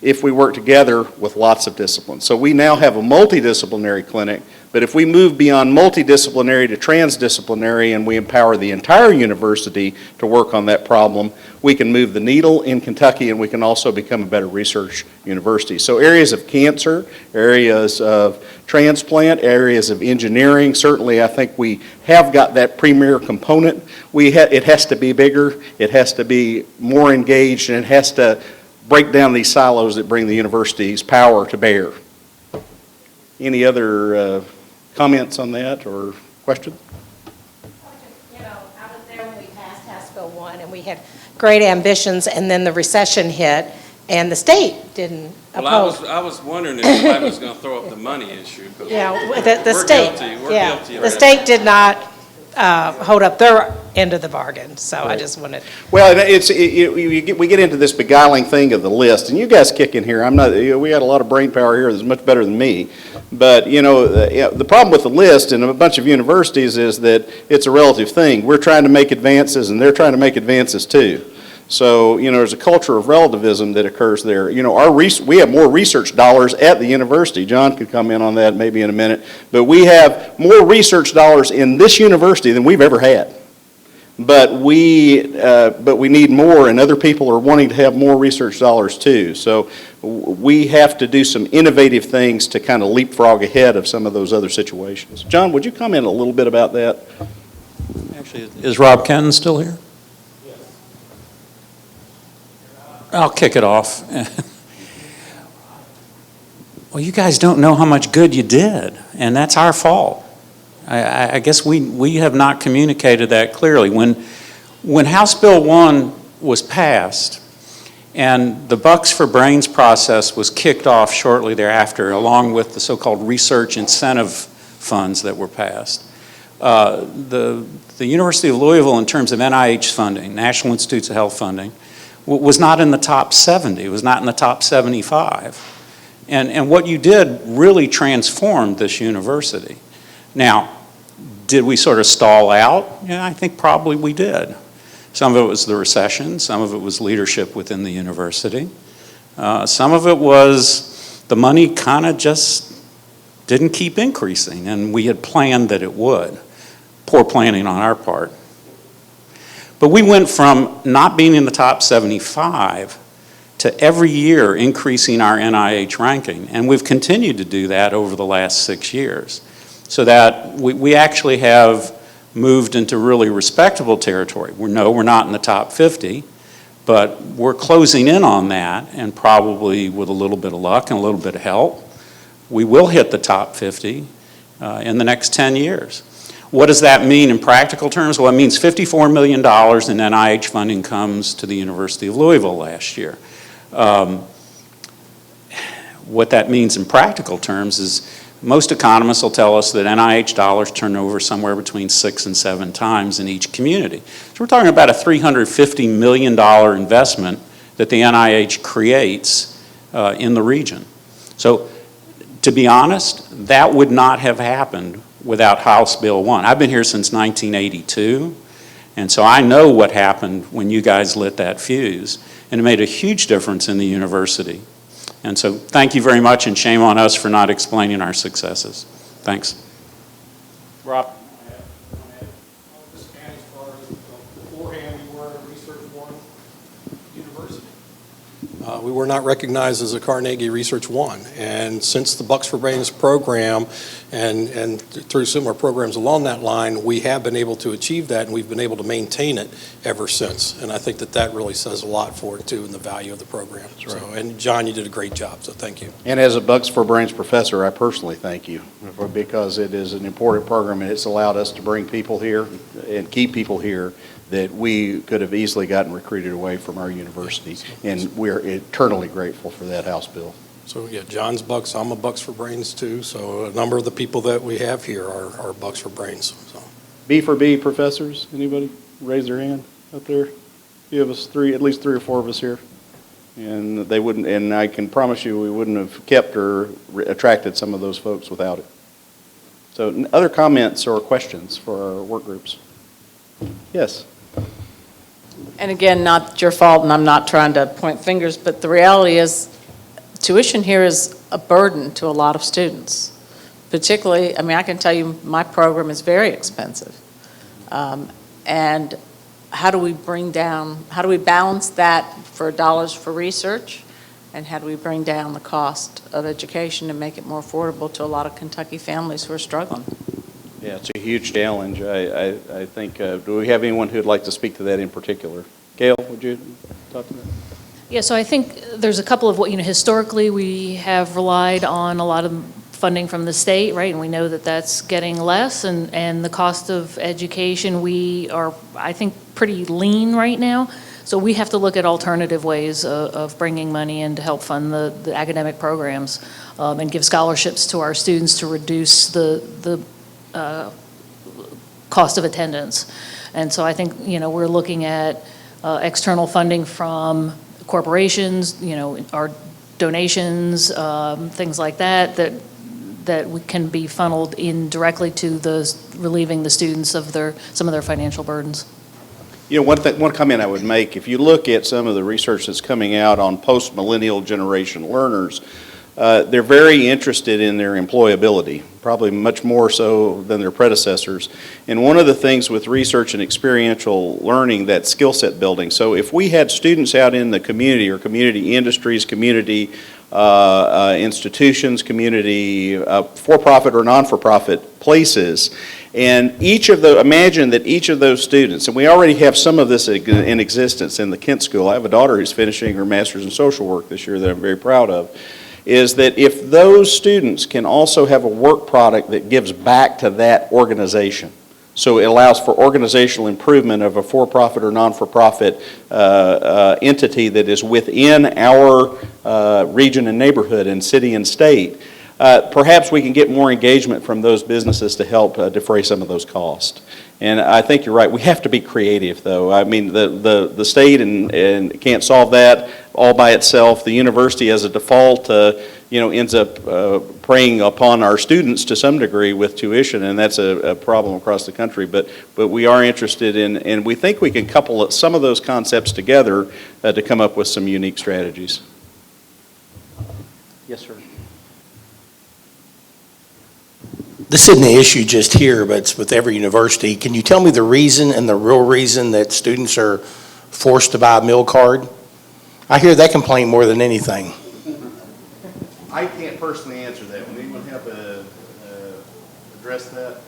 if we work together with lots of disciplines. So we now have a multidisciplinary clinic, but if we move beyond multidisciplinary to transdisciplinary and we empower the entire university to work on that problem, we can move the needle in Kentucky, and we can also become a better research university. So areas of cancer, areas of transplant, areas of engineering, certainly I think we have got that premier component. It has to be bigger, it has to be more engaged, and it has to break down these silos that bring the university's power to bear. Any other comments on that or questions? I was there when we passed House Bill 1, and we had great ambitions, and then the recession hit, and the state didn't oppose. Well, I was wondering if somebody was going to throw up the money issue. Yeah, the state. We're guilty of the that. state did not hold up their end of the bargain. So I just wanted. Well, we get into this beguiling thing of the list, and you guys kick in here. I'm not. We got a lot of brain power here that's much better than me. But the problem with the list in a bunch of universities is that it's a relative thing. We're trying to make advances, and they're trying to make advances too. So, there's a culture of relativism that occurs there. We have more research dollars at the university. John could comment on that maybe in a minute. But we have more research dollars in this university than we've ever had. But we need more, and other people are wanting to have more research dollars too. So we have to do some innovative things to kind of leapfrog ahead of some of those other situations. John, would you comment a little bit about that? Actually, is Rob Kenton still here? I'll kick it off. Well, you guys don't know how much good you did, and that's our fault. I guess we have not communicated that clearly. When House Bill 1 was passed and the Bucks for Brains process was kicked off shortly thereafter, along with the so-called research incentive funds that were passed, the University of Louisville, in terms of NIH funding, National Institutes of Health funding, was not in the top 70. It was not in the top 75. And what you did really transformed this university. Now, did we sort of stall out? Yeah, I think probably we did. Some of it was the recession. Some of it was leadership within the university. Some of it was the money kind of just didn't keep increasing, and we had planned that it would. Poor planning on our part. But we went from not being in the top 75 to every year increasing our NIH ranking. And we've continued to do that over the last 6 years. So that we actually have moved into really respectable territory. We're not in the top 50, but we're closing in on that, and probably with a little bit of luck and a little bit of help, we will hit the top 50 in the next 10 years. What does that mean in practical terms? Well, it means $54 million in NIH funding comes to the University of Louisville last year. What that means in practical terms is most economists will tell us that NIH dollars turn over somewhere between 6 and 7 times in each community. So we're talking about a $350 million investment that the NIH creates in the region. So to be honest, that would not have happened without House Bill 1. I've been here since 1982, and so I know what happened when you guys lit that fuse, and it made a huge difference in the university. And so thank you very much, and shame on us for not explaining our successes. Thanks. Rob? Beforehand, we were a Research One university. We were not recognized as a Carnegie Research One. And since the Bucks for Brains program and through similar programs along that line, we have been able to achieve that, and we've been able to maintain it ever since. And I think that really says a lot for it, too, and the value of the program. Right. So, and John, you did a great job, so thank you. And as a Bucks for Brains professor, I personally thank you, because it is an important program, and it's allowed us to bring people here and keep people here that we could have easily gotten recruited away from our university, and we're eternally grateful for that House bill. So yeah, John's Bucks, I'm a Bucks for Brains too, so a number of the people that we have here are Bucks for Brains. So. B for B professors, anybody raise their hand up there? You have us at least three or four of us here, and they wouldn't, and I can promise you we wouldn't have kept or attracted some of those folks without it. So other comments or questions for our work groups? Yes. And again, not your fault, and I'm not trying to point fingers, but the reality is tuition here is a burden to a lot of students. Particularly, I mean, I can tell you my program is very expensive. And how do we balance that for dollars for research, and how do we bring down the cost of education and make it more affordable to a lot of Kentucky families who are struggling? Yeah, it's a huge challenge. I think, do we have anyone who'd like to speak to that in particular? Gail, would you talk to that? Yeah, so I think there's a couple of historically we have relied on a lot of funding from the state, right? And we know that that's getting less, and the cost of education, we are, I think, pretty lean right now. So we have to look at alternative ways of bringing money in to help fund the academic programs and give scholarships to our students to reduce the cost of attendance. And so I think, we're looking at external funding from corporations, our donations, things like that we can be funneled in directly to relieving the students of some of their financial burdens. One comment I would make, if you look at some of the research that's coming out on post-millennial generation learners, they're very interested in their employability, probably much more so than their predecessors. And one of the things with research and experiential learning, that skill set building. So if we had students out in the community or community industries, community institutions, community for-profit or non-for-profit places, and imagine that each of those students, and we already have some of this in existence in the Kent School. I have a daughter who's finishing her master's in social work this year that I'm very proud of, is that if those students can also have a work product that gives back to that organization, so it allows for organizational improvement of a for-profit or non-for-profit entity that is within our region and neighborhood and city and state, perhaps we can get more engagement from those businesses to help defray some of those costs. And I think you're right. We have to be creative, though. I mean, the state and can't solve that all by itself. The university, as a default, ends up preying upon our students to some degree with tuition, and that's a problem across the country. But we are interested in, and we think we can couple some of those concepts together to come up with some unique strategies. Yes, sir. This isn't an issue just here, but it's with every university. Can you tell me the reason and the real reason that students are forced to buy a meal card? I hear that complaint more than anything. I can't personally answer that. Would anyone have to address that?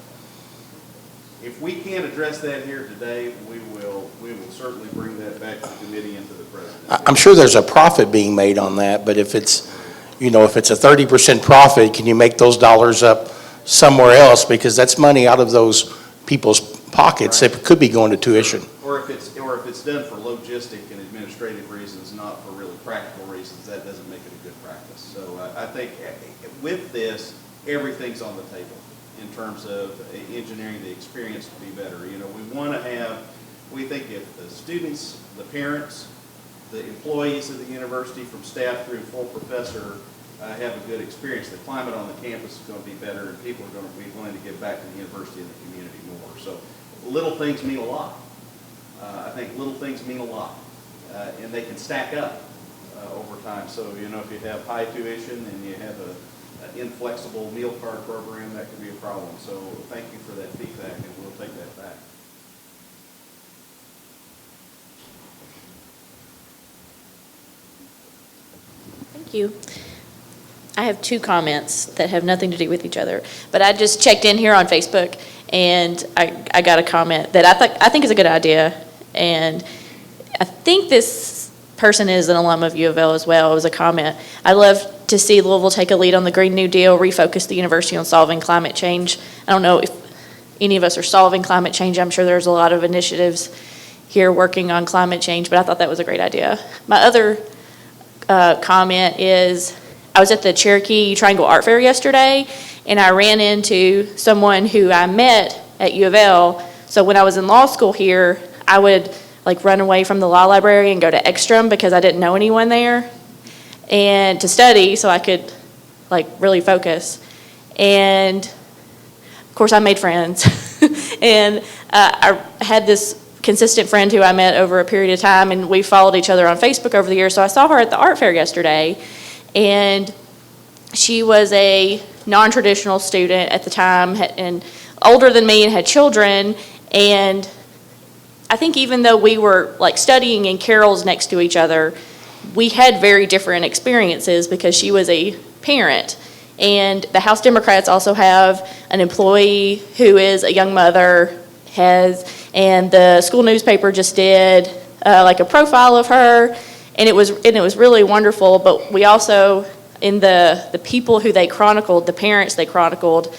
If we can't address that here today, we will certainly bring that back to the committee and to the president. I'm sure there's a profit being made on that, but if it's a 30% profit, can you make those dollars up somewhere else, because that's money out of those people's pockets that could be going to tuition. Or if it's done for logistic and administrative reasons, not for really practical reasons, that doesn't make it a good practice. So I think with this, everything's on the table in terms of engineering the experience to be better. We think if the students, the parents, the employees of the university, from staff through full professor, have a good experience, the climate on the campus is going to be better, and people are going to be willing to give back to the university and the community more. So little things mean a lot. I think little things mean a lot, and they can stack up over time. So, if you have high tuition and you have an inflexible meal card program, that can be a problem. So thank you for that feedback, and we'll take that back. Thank you. I have two comments that have nothing to do with each other, but I just checked in here on Facebook, and I got a comment that I think is a good idea, and I think this person is an alum of U of L as well. It was a comment. I'd love to see Louisville take a lead on the Green New Deal, refocus the university on solving climate change. I don't know if any of us are solving climate change. I'm sure there's a lot of initiatives here working on climate change, but I thought that was a great idea. My other comment is, I was at the Cherokee Triangle Art Fair yesterday, and I ran into someone who I met at U of L. So when I was in law school here, I would run away from the law library and go to Ekstrom because I didn't know anyone there, and to study so I could really focus. And of course I made friends. And I had this consistent friend who I met over a period of time, and we followed each other on Facebook over the years. So I saw her at the art fair yesterday, and she was a non-traditional student at the time and older than me and had children. And I think even though we were studying in carols next to each other, we had very different experiences because she was a parent. And the House Democrats also have an employee who is a young mother, and the school newspaper just did a profile of her, and it was really wonderful. But we also, in the people who they chronicled, the parents they chronicled,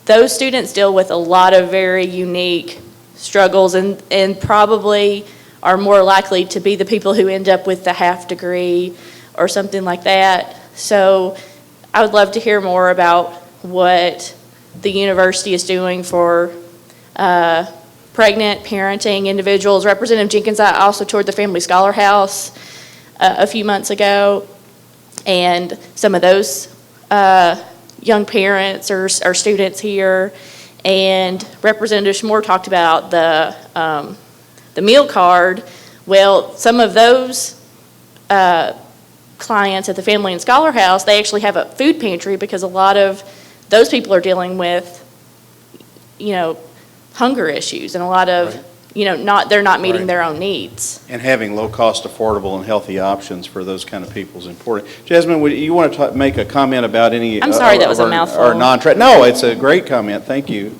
those students deal with a lot of very unique struggles, and probably are more likely to be the people who end up with the half degree or something like that. So I would love to hear more about what the university is doing for pregnant, parenting individuals. Representative Jenkins, I also toured the Family Scholar House a few months ago, and some of those young parents or students here. And Representative Schmore talked about the meal card. Well, some of those clients at the Family and Scholar House, they actually have a food pantry because a lot of those people are dealing with, hunger issues and a lot of, they're not meeting their own needs. And having low-cost, affordable, and healthy options for those kind of people is important. Jasmine, you want to make a comment about any? I'm sorry, that was a mouthful. Or no, it's a great comment. Thank you.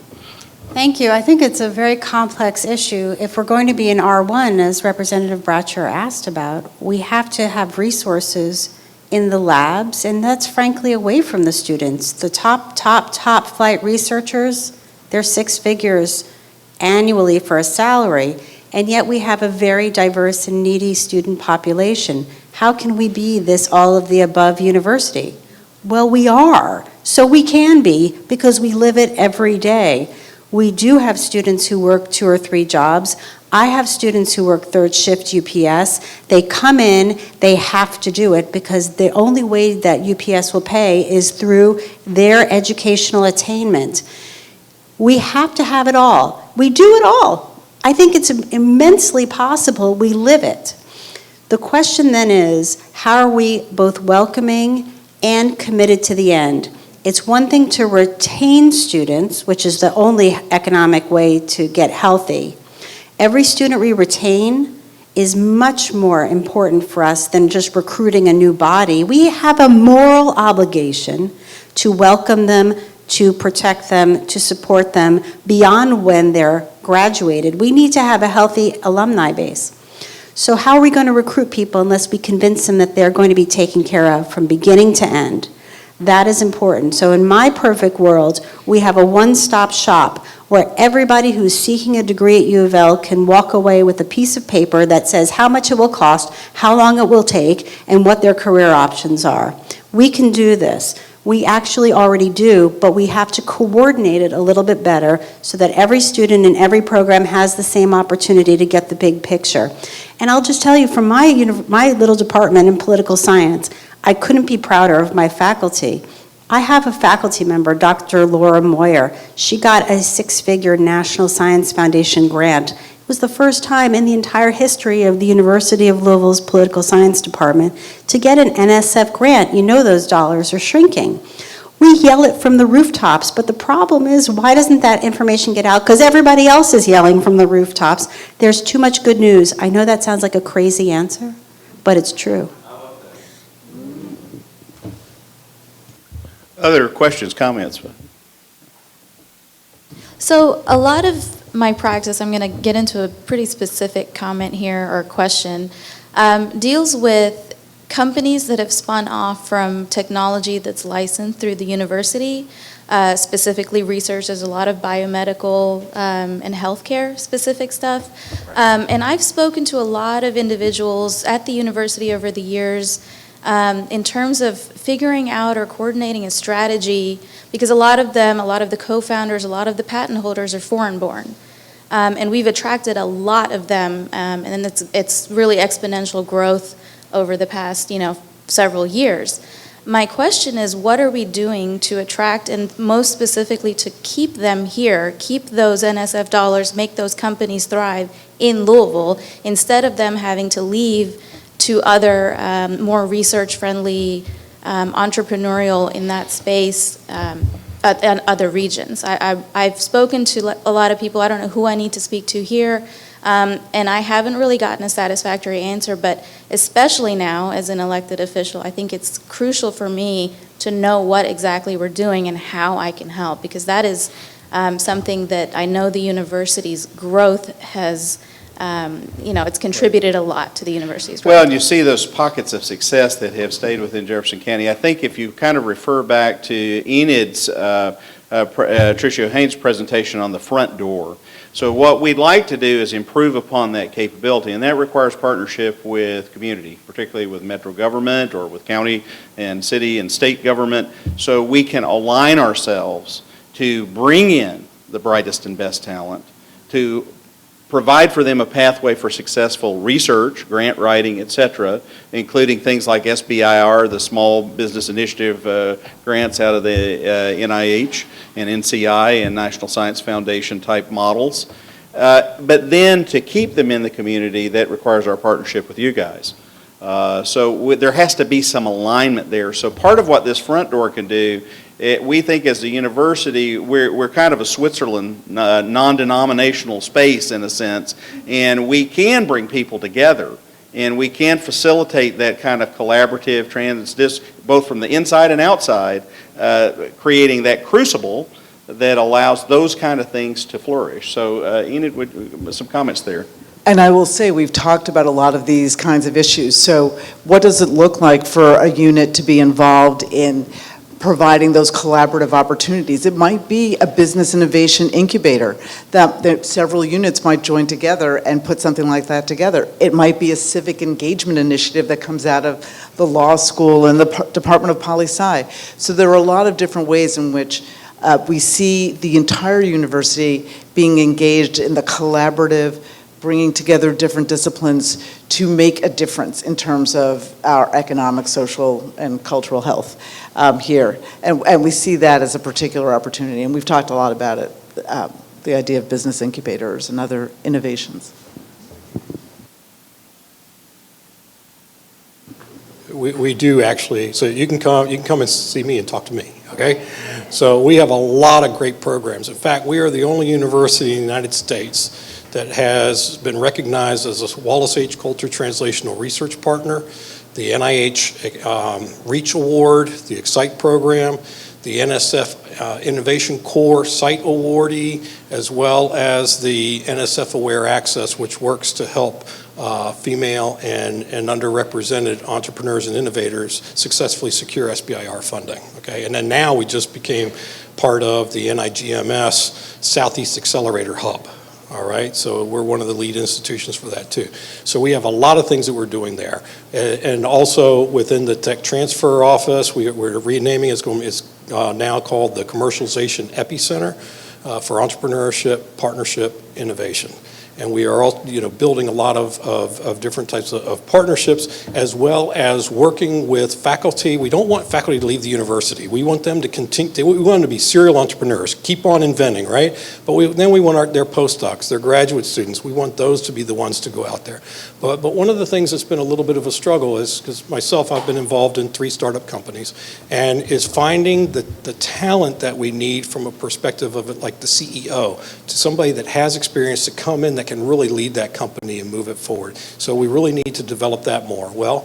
Thank you. I think it's a very complex issue. If we're going to be in R1, as Representative Bratcher asked about, we have to have resources in the labs, and that's frankly away from the students. The top flight researchers, they're 6 figures annually for a salary, and yet we have a very diverse and needy student population. How can we be this all of the above university? Well, we are. So we can be because we live it every day. We do have students who work 2 or 3 jobs. I have students who work 3rd shift UPS. They come in, they have to do it because the only way that UPS will pay is through their educational attainment. We have to have it all. We do it all. I think it's immensely possible. We live it. The question then is, how are we both welcoming and committed to the end? It's one thing to retain students, which is the only economic way to get healthy. Every student we retain is much more important for us than just recruiting a new body. We have a moral obligation to welcome them, to protect them, to support them beyond when they're graduated. We need to have a healthy alumni base. So how are we going to recruit people unless we convince them that they're going to be taken care of from beginning to end? That is important. So in my perfect world, we have a one-stop shop where everybody who's seeking a degree at U of L can walk away with a piece of paper that says how much it will cost, how long it will take, and what their career options are. We can do this. We actually already do, but we have to coordinate it a little bit better so that every student in every program has the same opportunity to get the big picture. And I'll just tell you, from my little department in political science, I couldn't be prouder of my faculty. I have a faculty member, Dr. Laura Moyer. She got a 6-figure National Science Foundation grant. It was the first time in the entire history of the University of Louisville's political science department to get an NSF grant. You know those dollars are shrinking. We yell it from the rooftops, but the problem is, why doesn't that information get out? Because everybody else is yelling from the rooftops. There's too much good news. I know that sounds like a crazy answer, but it's true. Other questions, comments? So a lot of my practice, I'm going to get into a pretty specific comment here or question, deals with companies that have spun off from technology that's licensed through the university, specifically research. There's a lot of biomedical and healthcare specific stuff. And I've spoken to a lot of individuals at the university over the years in terms of figuring out or coordinating a strategy, because a lot of the co-founders, a lot of the patent holders are foreign born. And we've attracted a lot of them, and it's really exponential growth over the past, several years. My question is, what are we doing to attract and most specifically to keep them here, keep those NSF dollars, make those companies thrive in Louisville, instead of them having to leave to other more research-friendly, entrepreneurial in that space and other regions. I've spoken to a lot of people. I don't know who I need to speak to here, and I haven't really gotten a satisfactory answer, but especially now as an elected official, I think it's crucial for me to know what exactly we're doing and how I can help, because that is something that I know the university's growth has it's contributed a lot to the university's growth. Well, and you see those pockets of success that have stayed within Jefferson County. I think if you kind of refer back to Enid's, Tricia Haynes' presentation on the front door. So what we'd like to do is improve upon that capability, and that requires partnership with community, particularly with metro government or with county and city and state government, so we can align ourselves to bring in the brightest and best talent, to provide for them a pathway for successful research, grant writing, et cetera, including things like SBIR, the Small Business Initiative grants out of the NIH and NCI and National Science Foundation type models. But then to keep them in the community, that requires our partnership with you guys. So there has to be some alignment there. So part of what this front door can do, we think as a university, we're kind of a Switzerland, non-denominational space in a sense, and we can bring people together, and we can facilitate that kind of collaborative both from the inside and outside, creating that crucible that allows those kind of things to flourish. So Enid, some comments there. And I will say, we've talked about a lot of these kinds of issues. So what does it look like for a unit to be involved in providing those collaborative opportunities? It might be a business innovation incubator that several units might join together and put something like that together. It might be a civic engagement initiative that comes out of the law school and the Department of Poli-Sci. So there are a lot of different ways in which we see the entire university being engaged in the collaborative, bringing together different disciplines to make a difference in terms of our economic, social, and cultural health here. And we see that as a particular opportunity, and we've talked a lot about it, the idea of business incubators and other innovations. We do actually, so you can come and see me and talk to me, okay? So we have a lot of great programs. In fact, we are the only university in the United States that has been recognized as a Wallace H. Coulter Translational Research Partner, the NIH REACH Award, the Excite Program, the NSF Innovation Core Site Awardee, as well as the NSF Aware Access, which works to help female and underrepresented entrepreneurs and innovators successfully secure SBIR funding, okay? And then now we just became part of the NIGMS Southeast Accelerator Hub. All right, so we're one of the lead institutions for that too. So we have a lot of things that we're doing there. And also within the tech transfer office, we're renaming it. It's now called the Commercialization Epicenter for Entrepreneurship, Partnership, Innovation. And we are all, building a lot of different types of partnerships, as well as working with faculty. We don't want faculty to leave the university. We want them to continue. We want them to be serial entrepreneurs, keep on inventing, right? But then we want their postdocs, their graduate students. We want those to be the ones to go out there. But one of the things that's been a little bit of a struggle is, because myself, I've been involved in 3 startup companies, and is finding the talent that we need from a perspective of it, like the CEO, to somebody that has experience to come in that can really lead that company and move it forward. So we really need to develop that more. Well,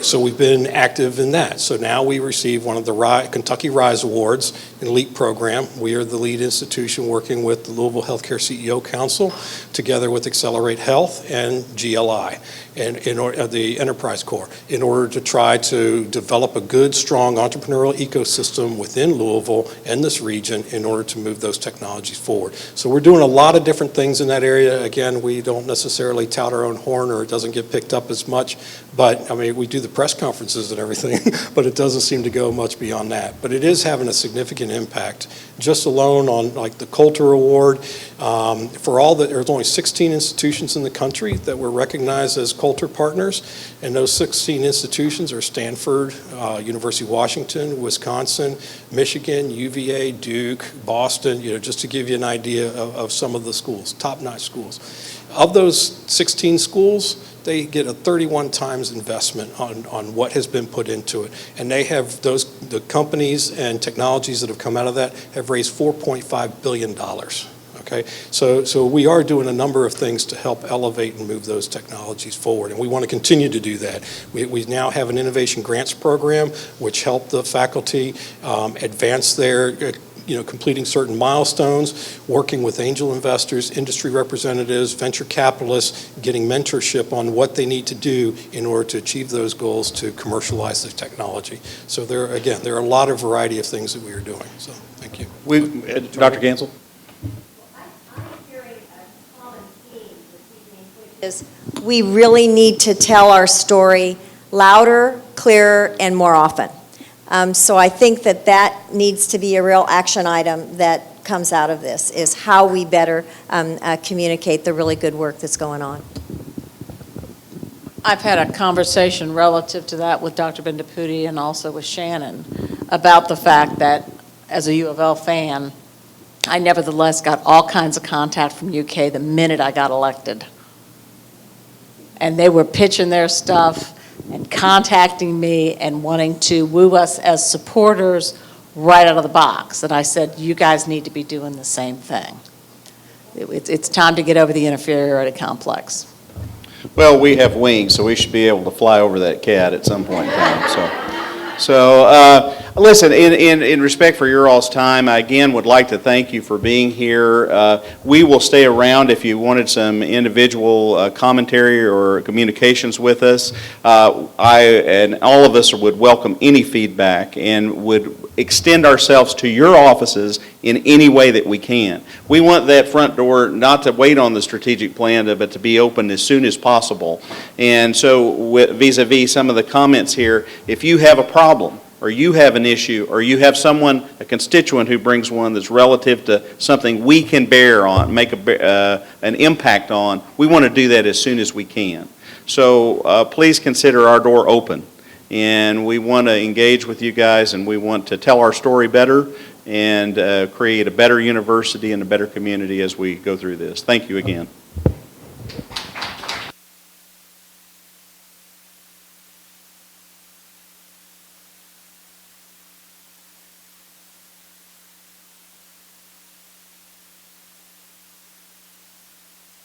so we've been active in that. So now we receive one of the Kentucky Rise Awards, an elite program. We are the lead institution working with the Louisville Healthcare CEO Council, together with Accelerate Health and GLI, and the Enterprise Corps, in order to try to develop a good, strong entrepreneurial ecosystem within Louisville and this region in order to move those technologies forward. So we're doing a lot of different things in that area. Again, we don't necessarily tout our own horn, or it doesn't get picked up as much, but I mean, we do the press conferences and everything, but it doesn't seem to go much beyond that. But it is having a significant impact. Just alone on like the Coulter Award, there's only 16 institutions in the country that were recognized as Coulter partners, and those 16 institutions are Stanford, University of Washington, Wisconsin, Michigan, UVA, Duke, Boston, just to give you an idea of some of the schools, top-notch schools. Of those 16 schools, they get a 31 times investment on what has been put into it. And they have the companies and technologies that have come out of that have raised $4.5 billion. Okay, so we are doing a number of things to help elevate and move those technologies forward, and we want to continue to do that. We now have an innovation grants program which help the faculty advance their completing certain milestones, working with angel investors, industry representatives, venture capitalists, getting mentorship on what they need to do in order to achieve those goals to commercialize the technology. So there are a lot of variety of things that we are doing. So thank you. Dr. Gansel? Is we really need to tell our story louder, clearer, and more often. So I think that needs to be a real action item that comes out of this, is how we better communicate the really good work that's going on. I've had a conversation relative to that with Dr. Bendaputi and also with Shannon about the fact that as a U of L fan, I nevertheless got all kinds of contact from UK the minute I got elected. And they were pitching their stuff and contacting me and wanting to woo us as supporters right out of the box. And I said, you guys need to be doing the same thing. It's time to get over the inferiority complex. Well, we have wings, so we should be able to fly over that cat at some point in time. So listen, in respect for your all's time, I again would like to thank you for being here. We will stay around if you wanted some individual commentary or communications with us. I and all of us would welcome any feedback and would extend ourselves to your offices in any way that we can. We want that front door not to wait on the strategic plan, but to be open as soon as possible. And so vis-a-vis some of the comments here, if you have a problem or you have an issue or you have someone, a constituent who brings one that's relative to something we can bear on, make an impact on, we want to do that as soon as we can. So please consider our door open. And we want to engage with you guys, and we want to tell our story better and create a better university and a better community as we go through this. Thank you again.